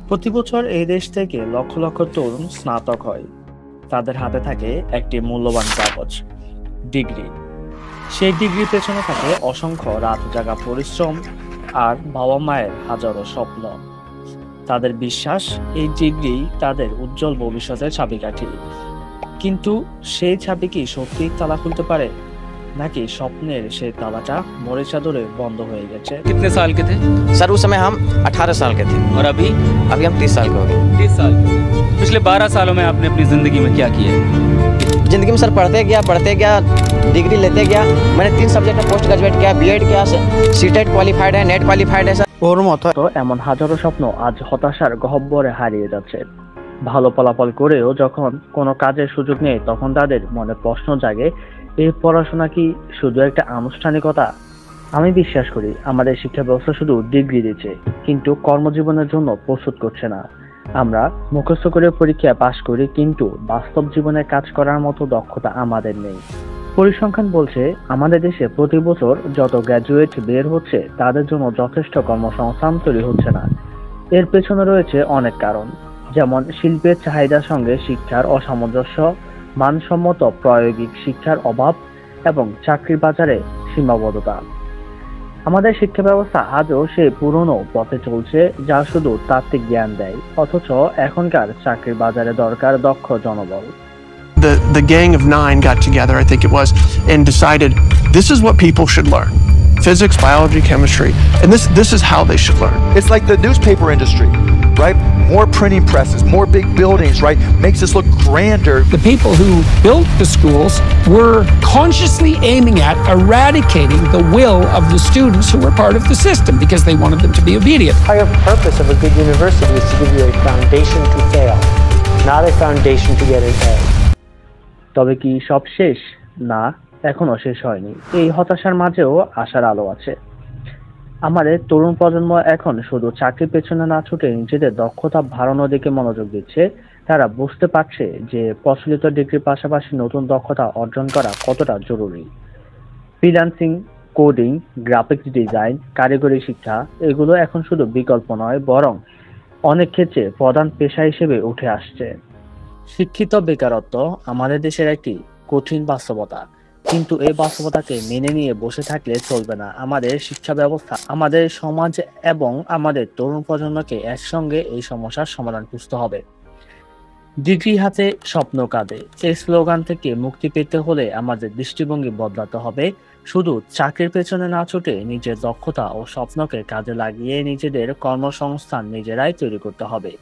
প্রতি বছর এই দেশ থেকে লক্ষ লক্ষ তরুণ স্নাতক হয়। তাদের হাতে থাকে একটি মূল্যবান কাগজ, ডিগ্রি। সেই ডিগ্রির পেছনে থাকে অসংখ্য রাত জাগা পরিশ্রম আর বাবা মায়ের হাজারো স্বপ্ন। তাদের বিশ্বাস এই ডিগ্রি তাদের উজ্জ্বল ভবিষ্যতের চাবিকাঠি। কিন্তু সেই চাবি কি সত্যি তালা খুলতে পারে, নাকি স্বপ্নের সেই তালাটা মরিচা ধরে বন্ধ হয়ে গেছে? कितने साल के थे? सर उस समय हम 18 साल के थे और अभी अभी हम 30 साल के हो गए। 30 साल के। पिछले 12 सालों में आपने अपनी जिंदगी में क्या किया? जिंदगी में सर पढ़ते गया, डिग्री लेते गया। मैंने 3 सब्जेक्ट में पोस्ट ग्रेजुएट किया, बीएड किया, सीटेट क्वालिफाइड है, नेट क्वालिफाइड है सर। ওর মতো এমন হাজারো স্বপ্ন আজ হতাশার গহ্বরে হারিয়ে যাচ্ছে। ভালো ফলাফল করেও যখন কোনো কাজের সুযোগ নেই, তখন তাদের মনে প্রশ্ন জাগে, এই পড়াশোনা কি শুধু একটা আনুষ্ঠানিকতা? আমি বিশ্বাস করি আমাদের শিক্ষা ব্যবস্থা শুধু ডিগ্রি দিচ্ছে, কিন্তু কর্মজীবনের জন্য প্রস্তুত করছে না। আমরা মুখস্থ করে পরীক্ষায় পাশ করি, কিন্তু বাস্তব জীবনে কাজ করার মতো দক্ষতা আমাদের নেই। পরিসংখ্যান বলছে আমাদের দেশে প্রতি বছর যত গ্র্যাজুয়েট বের হচ্ছে, তাদের জন্য যথেষ্ট কর্মসংস্থান তৈরি হচ্ছে না। এর পেছনে রয়েছে অনেক কারণ, যেমন শিল্পের চাহিদার সঙ্গে শিক্ষার অসামঞ্জস্য, মানসম্মত প্রায়োগিক শিক্ষার অভাব এবং চাকরির বাজারে সীমাবদ্ধতা। আমাদের শিক্ষা ব্যবস্থা আজও সেই পুরনো পথে চলছে, যা শুধু তাত্ত্বিক জ্ঞান দেয়, অথচ এখনকার চাকরির বাজারে দরকার দক্ষ জনবল। The gang of 9 got together, I think it was, and decided this is what people should learn: physics, biology, chemistry, and this is how they should learn. It's like the newspaper industry, right? More printing presses, more big buildings, right? Makes us look grander. The people who built the schools were consciously aiming at eradicating the will of the students who were part of the system because they wanted them to be obedient. The entire purpose of a good university is to give you a foundation to fail, not a foundation to get an A. তবে কি সব শেষ? না, এখনো শেষ হয়নি। এই হতাশার মাঝেও আশার আলো আছে। আমাদের তরুণ প্রজন্ম এখন শুধু চাকরির পেছনে না ছুটে নিজেদের দক্ষতা বাড়ানোর দিকে মনোযোগ দিচ্ছে। তারা বুঝতে পারছে যে প্রচলিত ডিগ্রির পাশাপাশি নতুন দক্ষতা অর্জন করা কতটা জরুরি। ফ্রিল্যান্সিং, কোডিং, গ্রাফিক্স ডিজাইন, কারিগরি শিক্ষা, এগুলো এখন শুধু বিকল্প নয়, বরং অনেক ক্ষেত্রে প্রধান পেশা হিসেবে উঠে আসছে। শিক্ষিত বেকারত্ব আমাদের দেশের একটি কঠিন বাস্তবতা, কিন্তু এই বাস্তবতাকে মেনে নিয়ে বসে থাকলে চলবে না। আমাদের শিক্ষা ব্যবস্থা, আমাদের সমাজ এবং আমাদের তরুণ প্রজন্মকে একসঙ্গে এই সমস্যার সমাধান খুঁজতে হবে। ডিগ্রি হাতে স্বপ্ন কাঁধে, এই স্লোগান থেকে মুক্তি পেতে হলে আমাদের দৃষ্টিভঙ্গি বদলাতে হবে। শুধু চাকরির পেছনে না ছুটে নিজের দক্ষতা ও স্বপ্নকে কাজে লাগিয়ে নিজেদের কর্মসংস্থান নিজেরাই তৈরি করতে হবে।